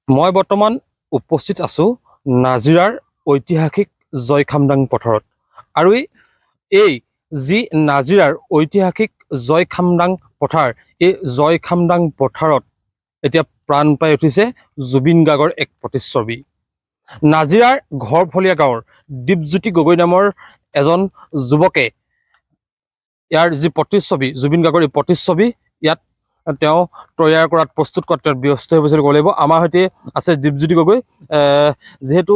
মই বৰ্তমান উপস্থিত আছো নাজিৰাৰ ঐতিহাসিক জয়খামদাং পথাৰত আৰু এই যি নাজিৰাৰ ঐতিহাসিক জয়খামদাং পথাৰ এই জয়খামদাং পথাৰত এতিয়া প্ৰাণ পাই উঠিছে জুবিন গাৰ্গৰ এক প্ৰতিচ্ছবি। নাজিৰাৰ ঘৰফলীয়া গাঁৱৰ দীপজ্যোতি গগৈ নামৰ এজন যুৱকে ইয়াৰ যি প্ৰতিচ্ছবি জুবিন গাৰ্গৰ এই প্ৰতিচ্ছবি ইয়াত তেওঁ তৈয়াৰ কৰাত প্ৰস্তুত কৰাত তেওঁ ব্যস্ত হৈ গৈছিল ক'ব লাগিব। আমাৰ সৈতে আছে দীপজ্যোতি গগৈ। যেহেতু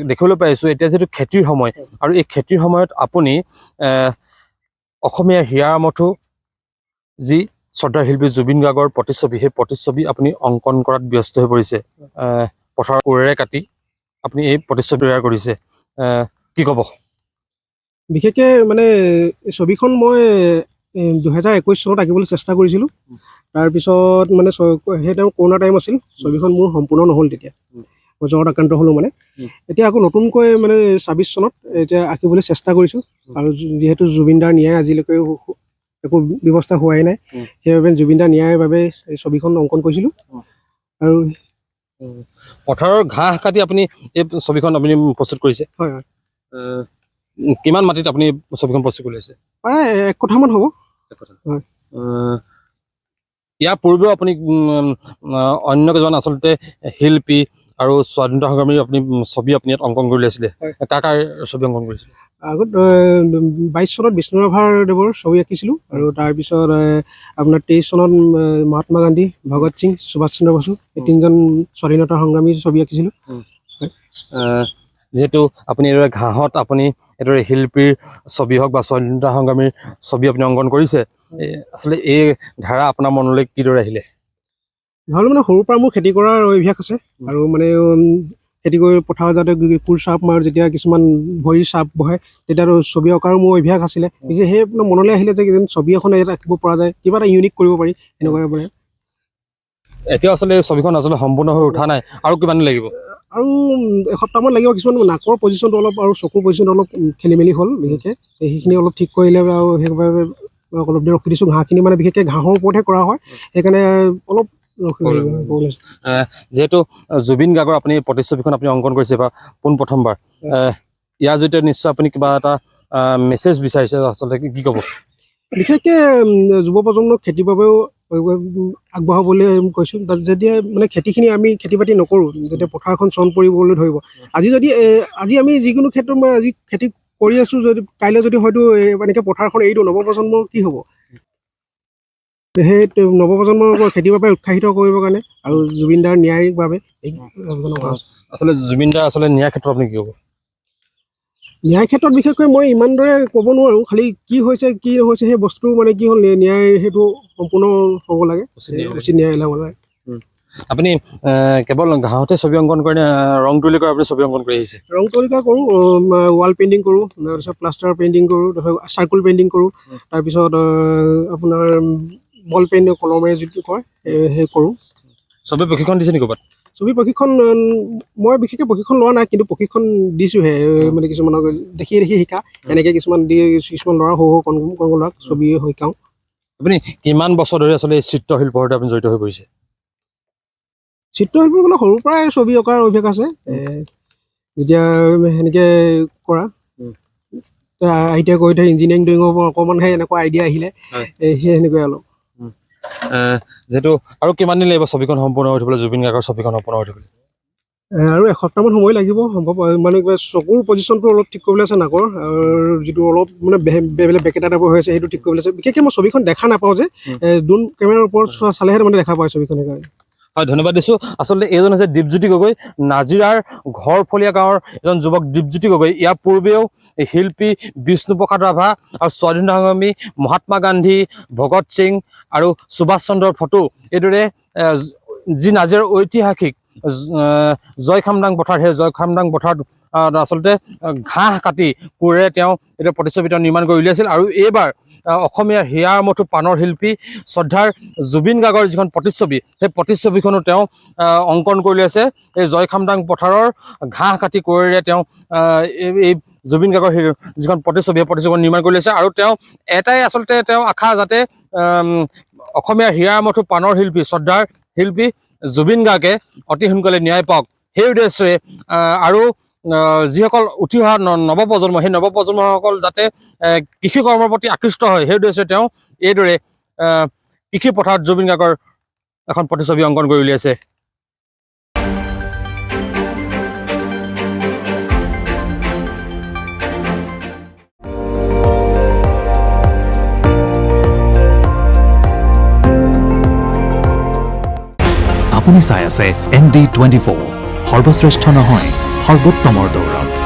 দেখিবলৈ পাইছোঁ এতিয়া যিহেতু খেতিৰ সময় আৰু এই খেতিৰ সময়ত আপুনি অসমীয়া হিয়াৰ আমঠু যি শ্ৰদ্ধাৰ শিল্পী জুবিন গাৰ্গৰ প্ৰতিচ্ছবি সেই প্ৰতিচ্ছবি আপুনি অংকন কৰাত ব্যস্ত হৈ পৰিছে। পথাৰৰ কোৰেৰে কাটি আপুনি এই প্ৰতিচ্ছবি তৈয়াৰ কৰিছে, কি ক'ব? বিশেষকৈ মানে ছবিখন মই 2021 চনত আঁকিবলৈ চেষ্টা কৰিছিলোঁ। তাৰপিছত মানে সেই টাইম কৰোণা টাইম আছিল, ছবিখন মোৰ সম্পূৰ্ণ নহ'ল। তেতিয়া মই জ্বৰত আক্ৰান্ত হ'লোঁ। এতিয়া আকৌ নতুনকৈ 26 চনত এতিয়া আঁকিবলৈ চেষ্টা কৰিছোঁ। আৰু যিহেতু জুবিনদাৰ ন্যায় আজিলৈকে একো ব্যৱস্থা হোৱাই নাই, সেইবাবে জুবিনদাৰ ন্যায়ৰ বাবে এই ছবিখন অংকন কৰিছিলোঁ। আৰু পথাৰৰ ঘাঁহ কাটি আপুনি এই ছবিখন আপুনি প্ৰস্তুত কৰিছে? হয় হয়। কিমান মাটিত আপুনি ছবিখন প্ৰস্তুত কৰি আছে? প্ৰায় 1 কঠামান হ'ব। হয়। ইয়াৰ পূৰ্বেও আপুনি অন্য কেইজন আচলতে শিল্পী আৰু স্বাধীনতা সংগ্ৰামীৰ আপুনি ছবি আপুনি ইয়াত অংকন কৰি উলিয়াইছিলে, কাৰ ছবি অংকন কৰিছিলে? আগত 22 চনত বিষ্ণুৰাভাৰ দেৱৰ ছবি আঁকিছিলোঁ। আৰু তাৰপিছত আপোনাৰ 23 চনত মহাত্মা গান্ধী, ভগত সিং, সুভাষ চন্দ্ৰ বসু এই 3জন স্বাধীনতা সংগ্ৰামীৰ ছবি আঁকিছিলোঁ। যিহেতু আপুনি এইদৰে ঘাঁহত আপুনি এইদৰে শিল্পীৰ ছবি হওক বা স্বাধীনতা সংগ্ৰামীৰ ছবি আপুনি অংকন কৰিছে, আচলতে এই ধাৰা আপোনাৰ মনলৈ কিদৰে আহিলে? নহ'লে সৰুৰ পৰা মোৰ খেতি কৰাৰ অভ্যাস আছে। আৰু খেতি কৰি পথাৰত যাতে কোৰ চাপ মাৰোঁ, যেতিয়া কিছুমান ভৰিৰ চাপ বহে তেতিয়াতো ছবি অঁকাৰো মোৰ অভ্যাস আছিলে। সেই মনলৈ আহিলে যে ছবি এখন ইয়াত আঁকিব পৰা যায়, কিবা এটা ইউনিক কৰিব পাৰি এনেকুৱা। এতিয়া আচলতে এই ছবিখন আচলতে সম্পূৰ্ণ হৈ উঠা নাই, আৰু কিমান লাগিব? আৰু এসপ্তাহমান লাগিব। কিছুমান নাকৰ পজিশ্যনটো অলপ আৰু চকুৰ পজিশ্যনটো অলপ খেলি মেলি হ'ল। বিশেষকৈ সেইখিনি অলপ ঠিক কৰিলে আৰু সেইবাবে অলপ দেৰি ৰখি দিছোঁ। ঘাঁহখিনি বিশেষকৈ ঘাঁহৰ ওপৰতহে কৰা হয়, সেইকাৰণে অলপ যিহেতু জুবিন গাৰ্গৰ আপুনি প্ৰতিচ্ছবিখন আপুনি অংকন কৰিছে বা পোনপ্ৰথমবাৰ, ইয়াৰ জৰিয়তে নিশ্চয় আপুনি কিবা এটা মেছেজ বিচাৰিছে, আচলতে কি ক'ব? বিশেষকৈ যুৱ প্ৰজন্মক খেতিৰ বাবেও আগবঢ়াবলৈ কৈছোঁ। যেতিয়া খেতিখিনি আমি খেতি বাতি নকৰোঁ, যেতিয়া পথাৰখন চন পৰিবলৈ ধৰিব, আজি আমি যিকোনো ক্ষেত্ৰত আজি খেতি কৰি আছোঁ, যদি কাইলৈ যদি হয়তো এনেকৈ পথাৰখন এৰি দিওঁ, নৱপ্ৰজন্মৰ কি হ'ব? সেই নৱপ্ৰজন্মৰ খেতিৰ বাবে উৎসাহিত কৰিবৰ কাৰণে আৰু জুবিনদাৰ ন্যায়ৰ বাবে আচলতে জুবিনদাৰ আচলতে ন্যায়ৰ ক্ষেত্ৰত আপুনি কি ক'ব? ন্যায় ক্ষেত্ৰত বিশেষকৈ মই ইমানদৰে ক'ব নোৱাৰোঁ। খালি কি হৈছে কি নহৈছে সেই বস্তুটো কি হ'ল, ন্যায় সেইটো সম্পূৰ্ণ হ'ব লাগে, উচিত ন্যায় হ'ব লাগে। আপুনি কেৱল ঘাঁহতে ছবি অংকন কৰে নে ৰং তুলি কৰি আপুনি ছবি অংকন কৰি আহিছে? ৰং তুলিকা কৰোঁ, ৱাল পেইণ্টিং কৰোঁ, তাৰপিছত প্লাষ্টাৰ পেইণ্টিং কৰোঁ, তাৰপিছত চাৰ্কুল পেইণ্টিং কৰোঁ, তাৰপিছত আপোনাৰ বল পেইণ্ট কলমেৰে যিটো কয় সেই কৰোঁ। ছবি প্ৰশিক্ষণ দিছে নেকি ক'ৰবাত? ছবি প্ৰশিক্ষণ মই বিশেষকৈ প্ৰশিক্ষণ লোৱা নাই, কিন্তু প্ৰশিক্ষণ দিছোঁহে। কিছুমানক দেখি শিকা, এনেকৈ কিছুমান ল'ৰা সৰু কণ ল'ৰাক ছবি শিকাওঁ। আপুনি কিমান বছৰ ধৰি আচলতে এই চিত্ৰশিল্পৰ সৈতে আপুনি জড়িত হৈ পৰিছে? চিত্ৰশিল্পী সৰুৰ পৰাই ছবি অঁকাৰ অভ্যাস আছে। যেতিয়া সেনেকৈ কৰা আইডিয়া কৰি থৈ ইঞ্জিনিয়াৰিং ড্ৰয়িঙৰ পৰা অকণমানহে এনেকুৱা আইডিয়া আহিলে, সেই সেনেকুৱাই অলপ। যিহেতু আৰু কিমান দিন লাগিব ছবিখন সম্পূৰ্ণ হৈ উঠিবলৈ, জুবিন গাৰ্গৰ ছবিখন সম্পূৰ্ণ হৈ উঠিবলৈ? আৰু এসপ্তাহমান সময় লাগিব সম্ভৱ। চকুৰ পজিশ্যনটো অলপ ঠিক কৰিবলৈ আছে, নাকৰ আৰু যিটো অলপ বেকেটা টাইপৰ হৈ আছে সেইটো ঠিক কৰিবলৈ আছে। বিশেষকৈ মই ছবিখন দেখা নাপাওঁ যে, ড্ৰোন কেমেৰাৰ ওপৰত চালেহে দেখা পায় ছবিখন। সেইকাৰণে হয়, ধন্যবাদ দিছোঁ। আচলতে এইজন হৈছে দীপজ্যোতি গগৈ, নাজিৰাৰ ঘৰফলীয়া গাঁৱৰ এজন যুৱক দীপজ্যোতি গগৈ। ইয়াৰ পূৰ্বেও শিল্পী বিষ্ণুপ্ৰসাদ ৰাভা আৰু স্বাধীনতা সংগ্ৰামী মহাত্মা গান্ধী, ভগত সিং আৰু সুভাষ চন্দ্ৰৰ ফটো এইদৰে যি নাজিৰাৰ ঐতিহাসিক জয়খামদাং পথাৰ, সেই জয়খামদাং পথাৰত আচলতে ঘাঁহ কাটি কোৰেৰে তেওঁ এতিয়া প্ৰতিচ্ছবি নিৰ্মাণ কৰি উলিয়াইছিল। আৰু এইবাৰ অসমীয়া হিয়াৰ আমঠু পাণৰ শিল্পী শ্ৰদ্ধাৰ জুবিন গাৰ্গৰ যিখন প্ৰতিচ্ছবি, সেই প্ৰতিচ্ছবিখনো তেওঁ অংকন কৰি উলিয়াইছে। এই জয়খামদাং পথাৰৰ ঘাঁহ কাটি কোৰেৰে তেওঁ এই জুবিন গাৰ্গৰ যিখন প্ৰতিচ্ছবি, সেই প্ৰতিচ্ছবি নিৰ্মাণ কৰি উলিয়াইছে। আৰু তেওঁ এটাই আচলতে তেওঁ আশা, যাতে অসমীয়া হিয়াৰ আমঠু পাণৰ শিল্পী শ্ৰদ্ধাৰ শিল্পী জুবিন গাৰ্গে অতি সোনকালে ন্যায় পাওক সেই উদ্দেশ্যে আৰু যিসকল উঠি অহা নৱপ্ৰজন্ম সেই নৱপ্ৰজন্মসকল যাতে কৃষি কৰ্মৰ প্ৰতি আকৃষ্ট হয় সেই উদ্দেশ্যে তেওঁ এইদৰে কৃষি পথাৰত জুবিন গাৰ্গৰ এখন প্ৰতিছবি অংকন কৰি উলিয়াইছে। আপুনি চাই আছে ND24 সৰ্বশ্ৰেষ্ঠ নহয় সৰ্বোত্তমৰ দৌৰত।